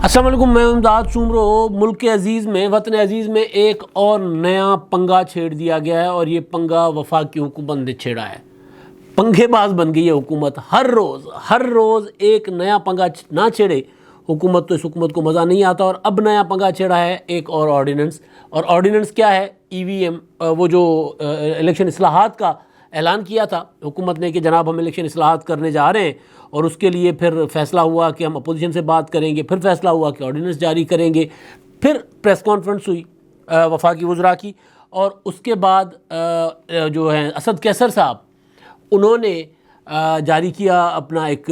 السلام علیکم، میں امداد سومرو۔ ملک عزیز میں، وطن عزیز میں ایک اور نیا پنگا چھیڑ دیا گیا ہے، اور یہ پنگا وفاقی حکومت نے چھیڑا ہے۔ پنگے باز بن گئی ہے حکومت۔ ہر روز ایک نیا پنگا نہ چھیڑے حکومت تو اس حکومت کو مزہ نہیں آتا، اور اب نیا پنگا چھیڑا ہے ایک اور آرڈیننس۔ اور آرڈیننس کیا ہے؟ EVM، وہ جو الیکشن اصلاحات کا اعلان کیا تھا حکومت نے کہ جناب ہم الیکشن اصلاحات کرنے جا رہے ہیں، اور اس کے لیے پھر فیصلہ ہوا کہ ہم اپوزیشن سے بات کریں گے، پھر فیصلہ ہوا کہ آرڈیننس جاری کریں گے، پھر پریس کانفرنس ہوئی وفاقی وزراء کی، اور اس کے بعد جو ہیں اسد کیسر صاحب، انہوں نے جاری کیا اپنا ایک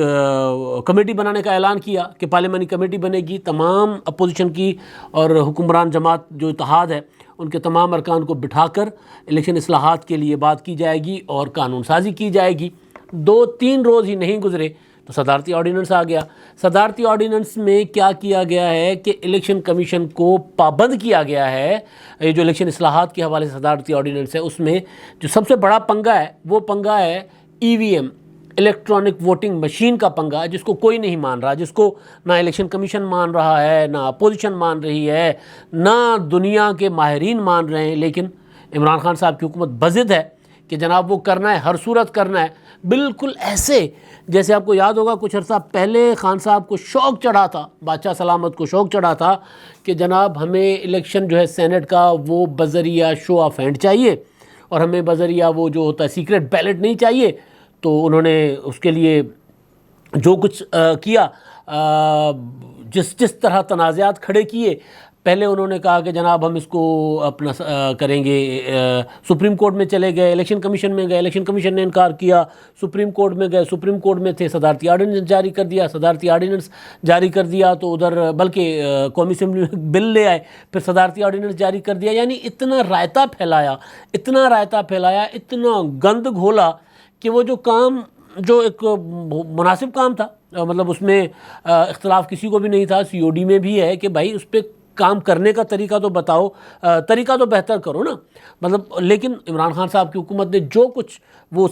کمیٹی بنانے کا اعلان کیا کہ پارلیمانی کمیٹی بنے گی، تمام اپوزیشن کی اور حکمران جماعت جو اتحاد ہے ان کے تمام ارکان کو بٹھا کر الیکشن اصلاحات کے لیے بات کی جائے گی اور قانون سازی کی جائے گی۔ 2-3 روز ہی نہیں گزرے تو صدارتی آرڈیننس آ گیا۔ صدارتی آرڈیننس میں کیا کیا گیا ہے کہ الیکشن کمیشن کو پابند کیا گیا ہے۔ یہ جو الیکشن اصلاحات کے حوالے سے صدارتی آرڈیننس ہے، اس میں جو سب سے بڑا پنگا ہے وہ پنگا ہے EVM، الیکٹرانک ووٹنگ مشین کا پنگا، جس کو کوئی نہیں مان رہا، جس کو نہ الیکشن کمیشن مان رہا ہے، نہ اپوزیشن مان رہی ہے، نہ دنیا کے ماہرین مان رہے ہیں، لیکن عمران خان صاحب کی حکومت بضد ہے کہ جناب وہ کرنا ہے، ہر صورت کرنا ہے۔ بالکل ایسے جیسے آپ کو یاد ہوگا کچھ عرصہ پہلے خان صاحب کو شوق چڑھا تھا، بادشاہ سلامت کو شوق چڑھا تھا کہ جناب ہمیں الیکشن جو ہے سینٹ کا وہ بذریعہ شو آف ہینڈ چاہیے، اور ہمیں بذریعہ وہ جو ہوتا ہے سیکرٹ بیلٹ نہیں چاہیے۔ تو انہوں نے اس کے لیے جو کچھ کیا، جس طرح تنازعات کھڑے کیے، پہلے انہوں نے کہا کہ جناب ہم اس کو اپنا کریں گے، سپریم کورٹ میں چلے گئے، الیکشن کمیشن میں گئے، الیکشن کمیشن نے انکار کیا، سپریم کورٹ میں گئے، سپریم کورٹ میں تھے، صدارتی آرڈیننس جاری کر دیا، صدارتی آرڈیننس جاری کر دیا تو ادھر بلکہ قومی اسمبلی میں بل لے آئے، پھر صدارتی آرڈیننس جاری کر دیا۔ یعنی اتنا رائتا پھیلایا، اتنا گند گھولا کہ وہ جو کام جو ایک مناسب کام تھا، مطلب اس میں اختلاف کسی کو بھی نہیں تھا، COD میں بھی ہے کہ بھائی اس پہ کام کرنے کا طریقہ تو بتاؤ، طریقہ تو بہتر کرو نا، مطلب۔ لیکن عمران خان صاحب کی حکومت نے جو کچھ وہ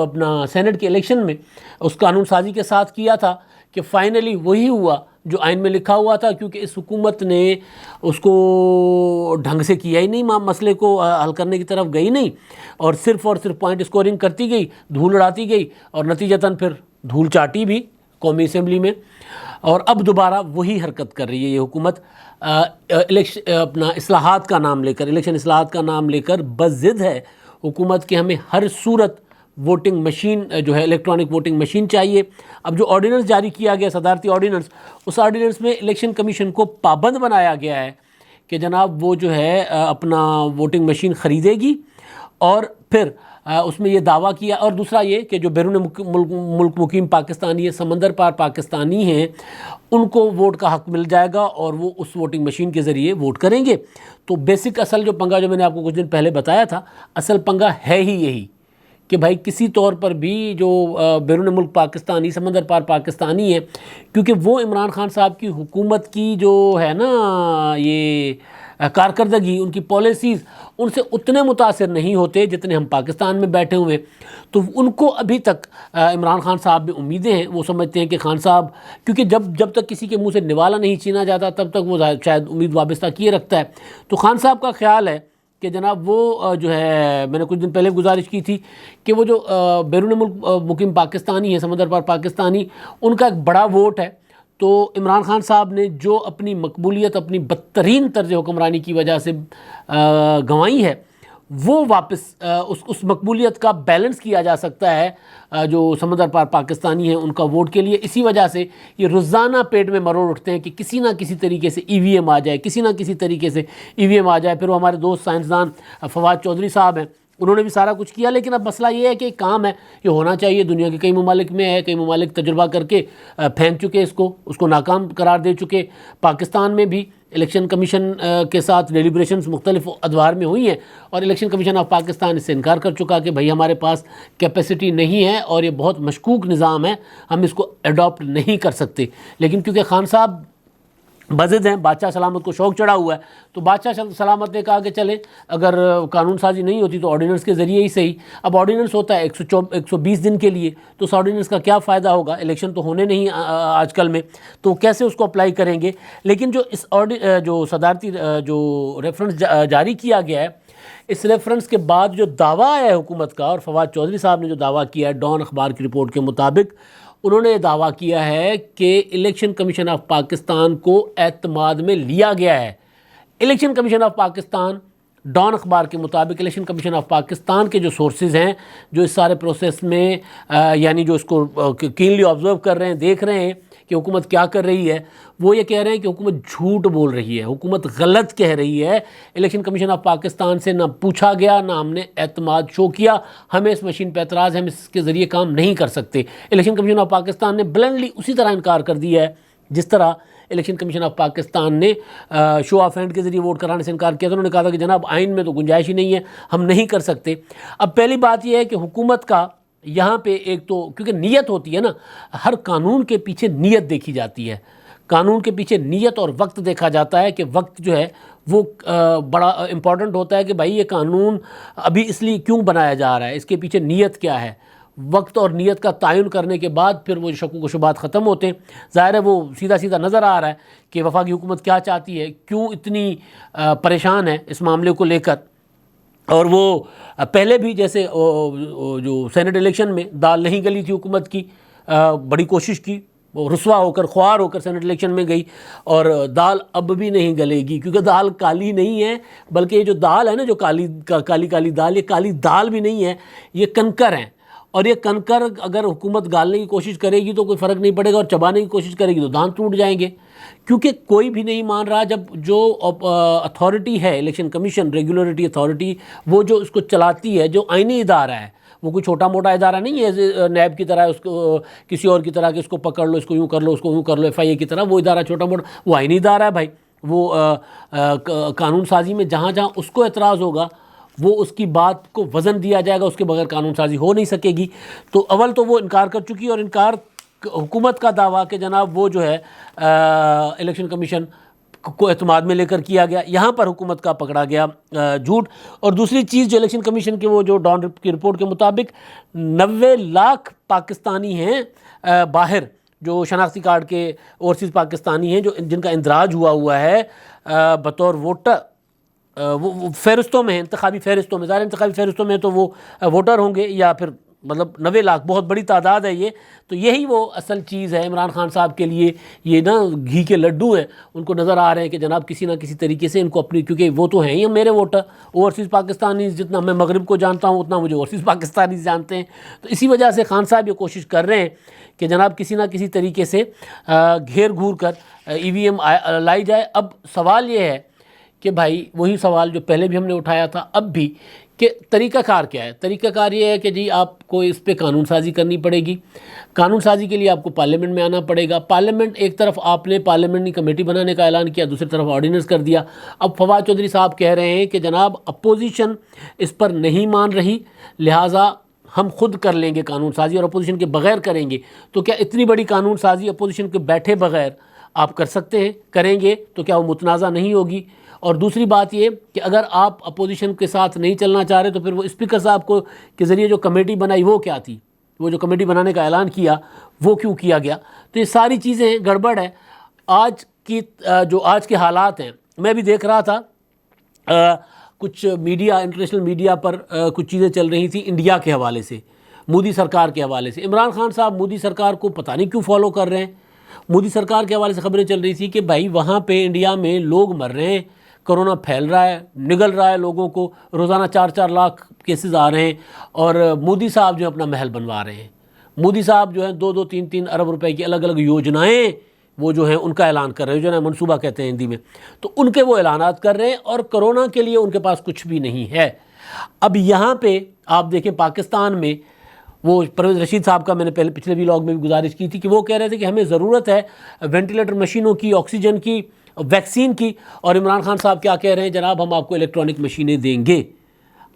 اپنا سینٹ کے الیکشن میں اس قانون سازی کے ساتھ کیا تھا کہ فائنلی وہی ہوا جو آئین میں لکھا ہوا تھا، کیونکہ اس حکومت نے اس کو ڈھنگ سے کیا ہی نہیں، مسئلے کو حل کرنے کی طرف گئی نہیں، اور صرف پوائنٹ اسکورنگ کرتی گئی، دھول اڑاتی گئی، اور نتیجتاً پھر دھول چاٹی بھی قومی اسمبلی میں۔ اور اب دوبارہ وہی حرکت کر رہی ہے یہ حکومت، اپنا اصلاحات کا نام لے کر، الیکشن اصلاحات کا نام لے کر بضد ہے حکومت کہ ہمیں ہر صورت ووٹنگ مشین جو ہے الیکٹرانک ووٹنگ مشین چاہیے۔ اب جو آرڈیننس جاری کیا گیا، صدارتی آرڈیننس، اس آرڈیننس میں الیکشن کمیشن کو پابند بنایا گیا ہے کہ جناب وہ جو ہے اپنا ووٹنگ مشین خریدے گی، اور پھر اس میں یہ دعویٰ کیا، اور دوسرا یہ کہ جو بیرون ملک مقیم پاکستانی ہیں، سمندر پار پاکستانی ہیں، ان کو ووٹ کا حق مل جائے گا، اور وہ اس ووٹنگ مشین کے ذریعے ووٹ کریں گے۔ تو بیسک اصل جو پنگا جو میں نے آپ کو کچھ دن پہلے بتایا تھا، اصل پنگا ہے ہی یہی کہ بھائی کسی طور پر بھی جو بیرون ملک پاکستانی، سمندر پار پاکستانی ہیں، کیونکہ وہ عمران خان صاحب کی حکومت کی جو ہے نا یہ کارکردگی، ان کی پالیسیز ان سے اتنے متاثر نہیں ہوتے جتنے ہم پاکستان میں بیٹھے ہوئے، تو ان کو ابھی تک عمران خان صاحب میں امیدیں ہیں۔ وہ سمجھتے ہیں کہ خان صاحب، کیونکہ جب تک کسی کے منہ سے نوالا نہیں چھینا جاتا تب تک وہ شاید امید وابستہ کیے رکھتا ہے، تو خان صاحب کا خیال ہے کہ جناب وہ جو ہے، میں نے کچھ دن پہلے گزارش کی تھی کہ وہ جو بیرون ملک مقیم پاکستانی ہیں، سمندر پار پاکستانی، ان کا ایک بڑا ووٹ ہے، تو عمران خان صاحب نے جو اپنی مقبولیت اپنی بدترین طرز حکمرانی کی وجہ سے گنوائی ہے، وہ واپس اس مقبولیت کا بیلنس کیا جا سکتا ہے جو سمندر پار پاکستانی ہیں ان کا ووٹ کے لیے۔ اسی وجہ سے یہ روزانہ پیٹ میں مروڑ اٹھتے ہیں کہ کسی نہ کسی طریقے سے EVM آ جائے، کسی نہ کسی طریقے سے EVM آ جائے۔ پھر وہ ہمارے دوست سائنسدان فواد چودھری صاحب ہیں، انہوں نے بھی سارا کچھ کیا، لیکن اب مسئلہ یہ ہے کہ کام ہے، یہ ہونا چاہیے، دنیا کے کئی ممالک میں ہے، کئی ممالک تجربہ کر کے پھینک چکے اس کو ناکام قرار دے چکے۔ پاکستان میں بھی الیکشن کمیشن کے ساتھ ڈیلیبریشنز مختلف ادوار میں ہوئی ہیں، اور الیکشن کمیشن آف پاکستان اس سے انکار کر چکا کہ بھائی ہمارے پاس کیپیسٹی نہیں ہے، اور یہ بہت مشکوک نظام ہے، ہم اس کو اڈاپٹ نہیں کر سکتے۔ لیکن کیونکہ خان صاحب بزد ہیں، بادشاہ سلامت کو شوق چڑھا ہوا ہے، تو بادشاہ سلامت نے کہا کہ چلیں اگر قانون سازی نہیں ہوتی تو آرڈیننس کے ذریعے ہی صحیح۔ اب آرڈیننس ہوتا ہے 120 دن کے لیے، تو اس آرڈیننس کا کیا فائدہ ہوگا؟ الیکشن تو ہونے نہیں آج کل میں، تو کیسے اس کو اپلائی کریں گے؟ لیکن جو اس جو صدارتی جو ریفرنس جاری کیا گیا ہے، اس ریفرنس کے بعد جو دعویٰ ہے حکومت کا، اور فواد چودھری صاحب نے جو دعویٰ کیا ہے ڈان اخبار کی رپورٹ کے مطابق، انہوں نے دعویٰ کیا ہے کہ الیکشن کمیشن آف پاکستان کو اعتماد میں لیا گیا ہے۔ Election commission of Pakistan, Dawn اخبار کے مطابق الیکشن کمیشن آف پاکستان کے جو سورسز ہیں جو اس سارے پروسیس میں یعنی جو اس کو کینلی آبزرو کر رہے ہیں، دیکھ رہے ہیں کہ حکومت کیا کر رہی ہے، وہ یہ کہہ رہے ہیں کہ حکومت جھوٹ بول رہی ہے، حکومت غلط کہہ رہی ہے۔ الیکشن کمیشن آف پاکستان سے نہ پوچھا گیا، نہ ہم نے اعتماد شو کیا، ہمیں اس مشین پہ اعتراض ہے، ہم اس کے ذریعے کام نہیں کر سکتے۔ الیکشن کمیشن آف پاکستان نے بلنڈلی اسی طرح انکار کر دیا ہے جس طرح الیکشن کمیشن آف پاکستان نے شو آف ہینڈ کے ذریعے ووٹ کرانے سے انکار کیا، تو انہوں نے کہا تھا کہ جناب آئین میں تو گنجائش ہی نہیں ہے، ہم نہیں کر سکتے۔ اب پہلی بات یہ ہے کہ حکومت کا یہاں پہ ایک تو کیونکہ نیت ہوتی ہے نا، ہر قانون کے پیچھے نیت دیکھی جاتی ہے، قانون کے پیچھے نیت اور وقت دیکھا جاتا ہے کہ وقت جو ہے وہ بڑا امپورٹنٹ ہوتا ہے کہ بھائی یہ قانون ابھی اس لیے کیوں بنایا جا رہا ہے، اس کے پیچھے نیت کیا ہے۔ وقت اور نیت کا تعین کرنے کے بعد پھر وہ شکوک و شبہات ختم ہوتے ہیں۔ ظاہر ہے وہ سیدھا سیدھا نظر آ رہا ہے کہ وفاقی حکومت کیا چاہتی ہے، کیوں اتنی پریشان ہے اس معاملے کو لے کر۔ اور وہ پہلے بھی جیسے جو سینٹ الیکشن میں دال نہیں گلی تھی حکومت کی، بڑی کوشش کی، وہ رسوا ہو کر خوار ہو کر سینٹ الیکشن میں گئی، اور دال اب بھی نہیں گلے گی، کیونکہ دال کالی نہیں ہے، بلکہ یہ جو دال ہے نا، جو کالی دال، یہ کالی دال بھی نہیں ہے، یہ کنکر ہیں، اور یہ کنکر اگر حکومت گالنے کی کوشش کرے گی تو کوئی فرق نہیں پڑے گا، اور چبانے کی کوشش کرے گی تو دانت ٹوٹ جائیں گے، کیونکہ کوئی بھی نہیں مان رہا۔ جب جو اتھارٹی ہے الیکشن کمیشن، ریگولیٹری اتھارٹی، وہ جو اس کو چلاتی ہے، جو آئینی ادارہ ہے، وہ کوئی چھوٹا موٹا ادارہ نہیں ہے نیب کی طرح، اس کو کسی اور کی طرح کہ اس کو پکڑ لو، اس کو یوں کر لو، اس کو یوں کر لو، ایف آئی اے کی طرح، وہ ادارہ چھوٹا موٹا، وہ آئینی ادارہ ہے بھائی۔ وہ قانون سازی میں جہاں جہاں اس کو اعتراض ہوگا وہ اس کی بات کو وزن دیا جائے گا، اس کے بغیر قانون سازی ہو نہیں سکے گی۔ تو اول تو وہ انکار کر چکی، اور انکار حکومت کا دعویٰ کہ جناب وہ جو ہے الیکشن کمیشن کو اعتماد میں لے کر کیا گیا، یہاں پر حکومت کا پکڑا گیا جھوٹ۔ اور دوسری چیز جو الیکشن کمیشن کے وہ جو ڈان کی رپورٹ کے مطابق 90 لاکھ پاکستانی ہیں باہر، جو شناختی کارڈ کے اوورسیز پاکستانی ہیں، جو جن کا اندراج ہوا ہے بطور ووٹر، وہ فہرستوں میں ہیں، انتخابی فہرستوں میں، ظاہر انتخابی فہرستوں میں تو وہ ووٹر ہوں گے، یا پھر مطلب 90 لاکھ بہت بڑی تعداد ہے یہ۔ تو یہی وہ اصل چیز ہے عمران خان صاحب کے لیے، یہ نا گھی کے لڈو ہیں، ان کو نظر آ رہے ہیں کہ جناب کسی نہ کسی طریقے سے ان کو اپنی، کیونکہ وہ تو ہیں ہی میرے ووٹر اوورسیز پاکستانی، جتنا میں مغرب کو جانتا ہوں اتنا مجھے اوورسیز پاکستانی جانتے ہیں، تو اسی وجہ سے خان صاحب یہ کوشش کر رہے ہیں کہ جناب کسی نہ کسی طریقے سے گھیر گھور کر ای وی ایم لائی جائے۔ اب سوال یہ ہے کہ بھائی وہی سوال جو پہلے بھی ہم نے اٹھایا تھا اب بھی، کہ طریقہ کار کیا ہے؟ طریقہ کار یہ ہے کہ جی آپ کو اس پہ قانون سازی کرنی پڑے گی، قانون سازی کے لیے آپ کو پارلیمنٹ میں آنا پڑے گا، پارلیمنٹ ایک طرف آپ نے پارلیمنٹری کمیٹی بنانے کا اعلان کیا، دوسری طرف آرڈیننس کر دیا۔ اب فواد چودھری صاحب کہہ رہے ہیں کہ جناب اپوزیشن اس پر نہیں مان رہی، لہٰذا ہم خود کر لیں گے قانون سازی، اور اپوزیشن کے بغیر کریں گے۔ تو کیا اتنی بڑی قانون سازی اپوزیشن کے بیٹھے بغیر آپ کر سکتے ہیں؟ کریں گے تو کیا وہ متنازع نہیں ہوگی؟ اور دوسری بات یہ کہ اگر آپ اپوزیشن کے ساتھ نہیں چلنا چاہ رہے تو پھر وہ اسپیکر صاحب کو کے ذریعے جو کمیٹی بنائی وہ کیا تھی؟ وہ جو کمیٹی بنانے کا اعلان کیا وہ کیوں کیا گیا؟ تو یہ ساری چیزیں گڑبڑ ہے۔ آج کی جو آج کے حالات ہیں، میں بھی دیکھ رہا تھا کچھ میڈیا، انٹرنیشنل میڈیا پر کچھ چیزیں چل رہی تھیں انڈیا کے حوالے سے، مودی سرکار کے حوالے سے۔ عمران خان صاحب مودی سرکار کو پتہ نہیں کیوں فالو کر رہے ہیں۔ مودی سرکار کے حوالے سے خبریں چل رہی تھی کہ بھائی وہاں پہ انڈیا میں لوگ مر رہے ہیں، کرونا پھیل رہا ہے، نگل رہا ہے لوگوں کو، روزانہ 4-4 لاکھ کیسز آ رہے ہیں، اور مودی صاحب جو اپنا محل بنوا رہے ہیں۔ مودی صاحب جو ہیں 2-2 3-3 ارب روپے کی الگ الگ یوجنائیں وہ جو ہیں ان کا اعلان کر رہے ہیں، یوجنا منصوبہ کہتے ہیں ہندی میں، تو ان کے وہ اعلانات کر رہے ہیں، اور کرونا کے لیے ان کے پاس کچھ بھی نہیں ہے۔ اب یہاں پہ آپ دیکھیں پاکستان میں وہ پرویز رشید صاحب کا میں نے پچھلے ویلاگ میں بھی گزارش کی تھی کہ وہ کہہ رہے تھے کہ ہمیں ضرورت ہے وینٹیلیٹر مشینوں کی، آکسیجن کی، ویکسین کی، اور عمران خان صاحب کیا کہہ رہے ہیں؟ جناب ہم آپ کو الیکٹرانک مشینیں دیں گے۔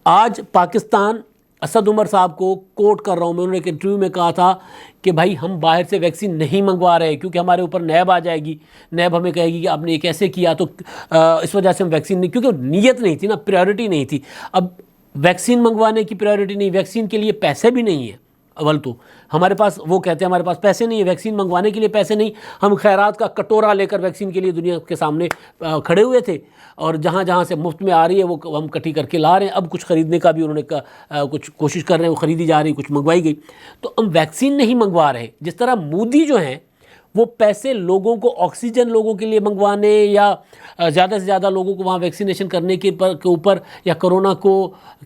آج پاکستان اسد عمر صاحب کو کوٹ کر رہا ہوں میں، انہوں نے ایک انٹرویو میں کہا تھا کہ بھائی ہم باہر سے ویکسین نہیں منگوا رہے کیونکہ ہمارے اوپر نیب آ جائے گی، نیب ہمیں کہے گی کہ آپ نے یہ کیسے کیا، تو اس وجہ سے ہم ویکسین نہیں، کیونکہ نیت نہیں تھی نا، پریورٹی نہیں تھی۔ اب ویکسین منگوانے کی پریورٹی نہیں، ویکسین کے لیے پیسے بھی نہیں ہیں، اول تو ہمارے پاس، وہ کہتے ہیں ہمارے پاس پیسے نہیں ہیں، ویکسین منگوانے کے لیے پیسے نہیں، ہم خیرات کا کٹورا لے کر ویکسین کے لیے دنیا کے سامنے کھڑے ہوئے تھے، اور جہاں جہاں سے مفت میں آ رہی ہے وہ ہم کٹھی کر کے لا رہے ہیں۔ اب کچھ خریدنے کا بھی انہوں نے کچھ کوشش کر رہے ہیں، وہ خریدی جا رہی، کچھ منگوائی گئی، تو ہم ویکسین نہیں منگوا رہے۔ جس طرح مودی جو ہیں وہ پیسے لوگوں کو آکسیجن لوگوں کے لیے منگوانے یا زیادہ سے زیادہ لوگوں کو وہاں ویکسینیشن کرنے کے اوپر یا کرونا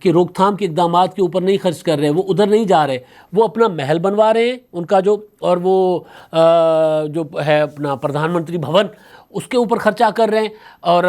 کی روک تھام کے اقدامات کے اوپر نہیں خرچ کر رہے، وہ ادھر نہیں جا رہے، وہ اپنا محل بنوا رہے ہیں ان کا اور وہ جو ہے اپنا پردھان منتری بھون، اس کے اوپر خرچہ کر رہے ہیں، اور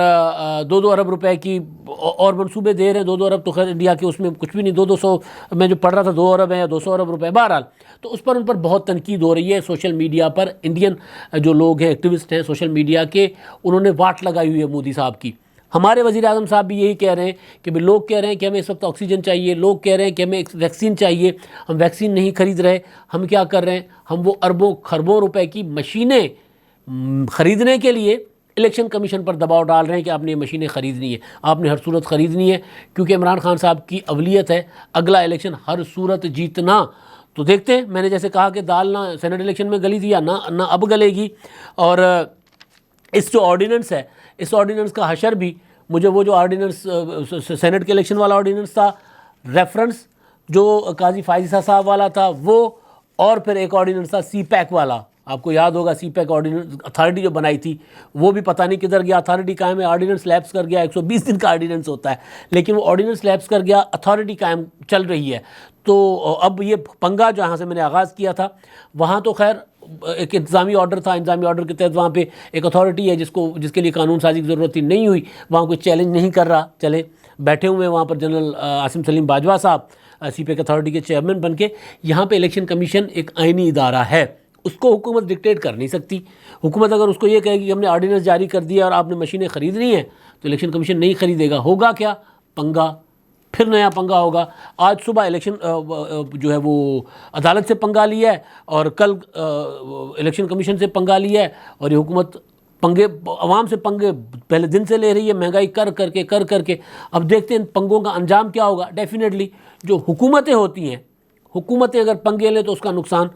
2 ارب روپے کی اور منصوبے دے رہے ہیں۔ 2 ارب تو خیر انڈیا کے اس میں کچھ بھی نہیں، 200 میں جو پڑھ رہا تھا 2 ارب ہے یا 200 ارب روپے، بہرحال تو اس پر ان پر بہت تنقید ہو رہی ہے سوشل میڈیا پر۔ انڈین جو لوگ ہیں، ایکٹیوسٹ ہیں سوشل میڈیا کے، انہوں نے واٹ لگائی ہوئی ہے مودی صاحب کی۔ ہمارے وزیر اعظم صاحب بھی یہی کہہ رہے ہیں کہ لوگ کہہ رہے ہیں کہ ہمیں اس وقت آکسیجن چاہیے، لوگ کہہ رہے ہیں کہ ہمیں ویکسین چاہیے، ہم ویکسین نہیں خرید رہے، ہم کیا کر رہے ہیں، ہم وہ اربوں خربوں روپے کی مشینیں خریدنے کے لیے الیکشن کمیشن پر دباؤ ڈال رہے ہیں کہ آپ نے یہ مشینیں خریدنی ہے، آپ نے ہر صورت خریدنی ہے، کیونکہ عمران خان صاحب کی اولویت ہے اگلا الیکشن ہر صورت جیتنا۔ تو دیکھتے ہیں، میں نے جیسے کہا کہ دال نہ سینٹ الیکشن میں گلی تھی، نہ اب گلے گی، اور اس جو آرڈیننس ہے، اس آرڈیننس کا حشر بھی مجھے وہ جو آرڈیننس سینٹ کے الیکشن والا آرڈیننس تھا، ریفرنس جو قاضی فائزہ صاحب والا تھا وہ، اور پھر ایک آرڈیننس تھا سی پیک والا، آپ کو یاد ہوگا سی پیک آرڈیننس اتھارٹی جو بنائی تھی، وہ بھی پتہ نہیں کدھر گیا، اتھارٹی قائم ہے، آرڈیننس لیپس کر گیا، 120 دن کا آرڈیننس ہوتا ہے، لیکن وہ آرڈیننس لیپس کر گیا، اتھارٹی قائم چل رہی ہے۔ تو اب یہ پنگا جہاں سے میں نے آغاز کیا تھا، وہاں تو خیر ایک انتظامی آرڈر تھا، انتظامی آرڈر کے تحت وہاں پہ ایک اتھارٹی ہے جس کے لیے قانون سازی کی ضرورت تھی، نہیں ہوئی، وہاں کوئی چیلنج نہیں کر رہا، چلے بیٹھے ہوئے وہاں پر جنرل عاصم سلیم باجوہ صاحب سی پیک اتھارٹی کے چیئرمین بن کے۔ یہاں پہ الیکشن کمیشن ایک آئینی ادارہ ہے، اس کو حکومت ڈکٹیٹ کر نہیں سکتی۔ حکومت اگر اس کو یہ کہے کہ ہم نے آرڈیننس جاری کر دیا اور آپ نے مشینیں خریدنی ہیں، تو الیکشن کمیشن نہیں خریدے گا، ہوگا کیا، پنگا، پھر نیا پنگا ہوگا۔ آج صبح الیکشن جو ہے وہ عدالت سے پنگا لیا ہے، اور کل الیکشن کمیشن سے پنگا لیا ہے، اور یہ حکومت پنگے عوام سے پنگے پہلے دن سے لے رہی ہے، مہنگائی کر کے۔ اب دیکھتے ہیں ان پنگوں کا انجام کیا ہوگا۔ ڈیفینیٹلی جو حکومتیں ہوتی ہیں، حکومتیں اگر پنگے لیں تو اس کا نقصان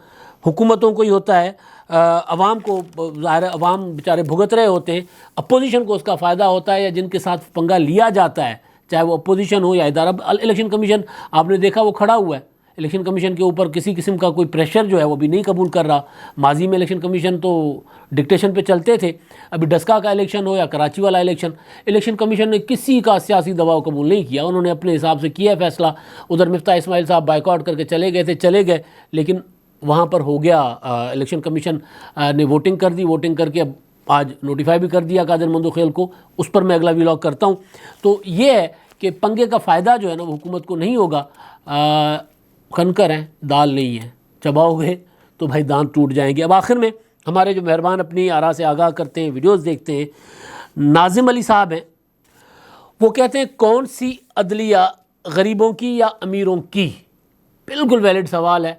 حکومتوں کو ہی ہوتا ہے، عوام کو ظاہر ہے عوام بیچارے بھگت رہے ہوتے ہیں، اپوزیشن کو اس کا فائدہ ہوتا ہے، یا جن کے ساتھ پنگا لیا جاتا ہے چاہے وہ اپوزیشن ہو یا ادارہ۔ الیکشن کمیشن آپ نے دیکھا وہ کھڑا ہوا ہے، الیکشن کمیشن کے اوپر کسی قسم کا کوئی پریشر جو ہے وہ بھی نہیں قبول کر رہا۔ ماضی میں الیکشن کمیشن تو ڈکٹیشن پہ چلتے تھے، ابھی ڈسکا کا الیکشن ہو یا کراچی والا الیکشن کمیشن نے کسی کا سیاسی دباؤ قبول نہیں کیا، انہوں نے اپنے حساب سے کیا فیصلہ۔ ادھر مفتاح اسماعیل صاحب بائیکاٹ کر کے چلے گئے، لیکن وہاں پر ہو گیا، الیکشن کمیشن نے ووٹنگ کر دی، ووٹنگ کر کے اب آج نوٹیفائی بھی کر دیا قادر مندوخیل کو، اس پر میں اگلا ویلاگ کرتا ہوں۔ تو یہ ہے کہ پنگے کا فائدہ جو ہے نا وہ حکومت کو نہیں ہوگا۔ کنکر ہیں، دال نہیں ہے، چباؤ گے تو بھائی دانت ٹوٹ جائیں گے۔ اب آخر میں ہمارے جو مہربان اپنی آراء سے آگاہ کرتے ہیں، ویڈیوز دیکھتے ہیں، ناظم علی صاحب ہیں، وہ کہتے ہیں کون سی عدلیہ غریبوں کی یا امیروں کی؟ بالکل ویلڈ سوال ہے۔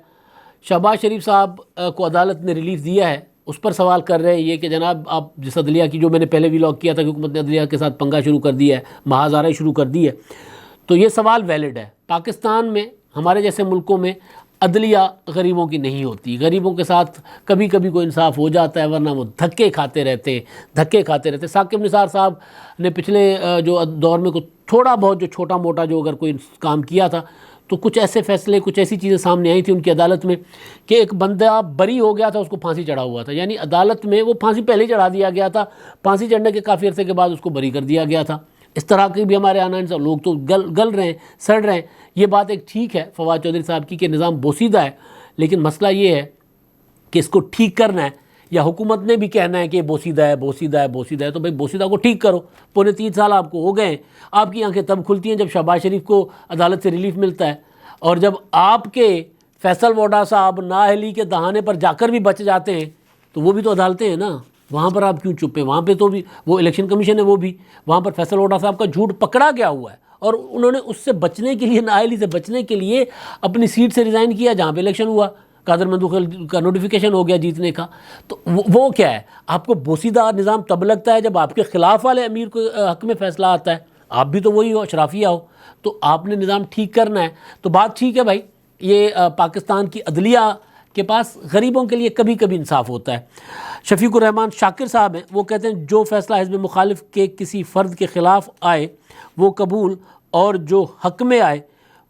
شہباز شریف صاحب کو عدالت نے ریلیف دیا ہے، اس پر سوال کر رہے ہیں یہ کہ جناب آپ جس عدلیہ کی، جو میں نے پہلے ویلاگ کیا تھا کہ حکومت نے عدلیہ کے ساتھ پنگا شروع کر دیا ہے، محاذ شروع کر دی ہے، تو یہ سوال ویلڈ ہے۔ پاکستان میں، ہمارے جیسے ملکوں میں عدلیہ غریبوں کی نہیں ہوتی، غریبوں کے ساتھ کبھی کبھی کوئی انصاف ہو جاتا ہے، ورنہ وہ دھکے کھاتے رہتے۔ ثاقب نثار صاحب نے پچھلے جو دور میں تھوڑا بہت جو چھوٹا موٹا جو اگر کوئی کام کیا تھا، تو کچھ ایسے فیصلے، کچھ ایسی چیزیں سامنے آئی تھیں ان کی عدالت میں کہ ایک بندہ بری ہو گیا تھا، اس کو پھانسی چڑھا ہوا تھا، یعنی عدالت میں وہ پھانسی پہلے ہی چڑھا دیا گیا تھا، پھانسی چڑھنے کے کافی عرصے کے بعد اس کو بری کر دیا گیا تھا۔ اس طرح کی بھی ہمارے آنا انسان لوگ تو گل رہے ہیں، سڑ رہے ہیں۔ یہ بات ایک ٹھیک ہے فواد چودھری صاحب کی کہ نظام بوسیدہ ہے، لیکن مسئلہ یہ ہے کہ اس کو ٹھیک کرنا ہے، یا حکومت نے بھی کہنا ہے کہ بوسیدہ ہے، تو بھائی بوسیدہ کو ٹھیک کرو۔ 3.25 سال آپ کو ہو گئے ہیں، آپ کی آنکھیں تب کھلتی ہیں جب شہباز شریف کو عدالت سے ریلیف ملتا ہے، اور جب آپ کے فیصل ووڈا صاحب نااہلی کے دہانے پر جا کر بھی بچ جاتے ہیں، تو وہ بھی تو عدالتیں ہیں نا، وہاں پر آپ کیوں چپ ہیں؟ وہاں پہ تو بھی وہ الیکشن کمیشن ہے، وہ بھی وہاں پر فیصل ووڈا صاحب کا جھوٹ پکڑا گیا ہوا ہے، اور انہوں نے اس سے بچنے کے لیے، نااہلی سے بچنے کے لیے اپنی سیٹ سے ریزائن کیا جہاں پہ الیکشن ہوا، قادر مندوخیل کا نوٹیفیکیشن ہو گیا جیتنے کا. تو وہ کیا ہے، آپ کو بوسیدہ نظام تب لگتا ہے جب آپ کے خلاف والے امیر کو حق میں فیصلہ آتا ہے. آپ بھی تو وہی ہو، اشرافیہ ہو، تو آپ نے نظام ٹھیک کرنا ہے. تو بات ٹھیک ہے بھائی، یہ پاکستان کی عدلیہ کے پاس غریبوں کے لیے کبھی کبھی انصاف ہوتا ہے. شفیق الرحمان شاکر صاحب ہیں، وہ کہتے ہیں جو فیصلہ حزب مخالف کے کسی فرد کے خلاف آئے وہ قبول، اور جو حق میں آئے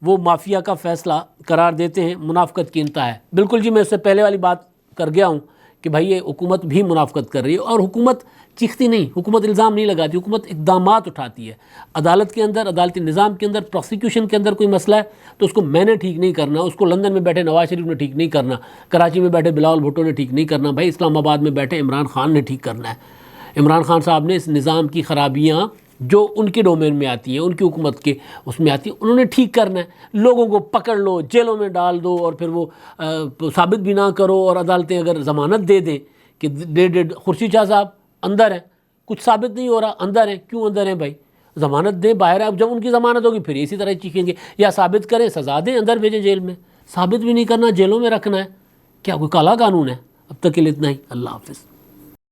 وہ مافیا کا فیصلہ قرار دیتے ہیں. منافقت کی انتہا ہے. بالکل جی، میں اس سے پہلے والی بات کر گیا ہوں کہ بھائی یہ حکومت بھی منافقت کر رہی ہے، اور حکومت چیختی نہیں، حکومت الزام نہیں لگاتی، حکومت اقدامات اٹھاتی ہے. عدالت کے اندر، عدالتی نظام کے اندر، پروسیکیوشن کے اندر کوئی مسئلہ ہے تو اس کو میں نے ٹھیک نہیں کرنا، اس کو لندن میں بیٹھے نواز شریف نے ٹھیک نہیں کرنا، کراچی میں بیٹھے بلاول بھٹو نے ٹھیک نہیں کرنا، بھائی اسلام آباد میں بیٹھے عمران خان نے ٹھیک کرنا ہے. عمران خان صاحب نے اس نظام کی خرابیاں جو ان کے ڈومین میں آتی ہیں، ان کی حکومت کے اس میں آتی ہیں، انہوں نے ٹھیک کرنا ہے. لوگوں کو پکڑ لو، جیلوں میں ڈال دو، اور پھر وہ ثابت بھی نہ کرو، اور عدالتیں اگر ضمانت دے دیں کہ خورشید شاہ صاحب اندر ہیں، کچھ ثابت نہیں ہو رہا، اندر ہیں. کیوں اندر ہیں بھائی؟ ضمانت دیں، باہر ہیں. اب جب ان کی ضمانت ہوگی پھر اسی طرح چیخیں گے، یا ثابت کریں، سزا دیں، اندر بھیجیں جیل میں. ثابت بھی نہیں کرنا، جیلوں میں رکھنا ہے. کیا کوئی کالا قانون ہے؟ اب تک کے لیے اتنا ہی. اللہ حافظ.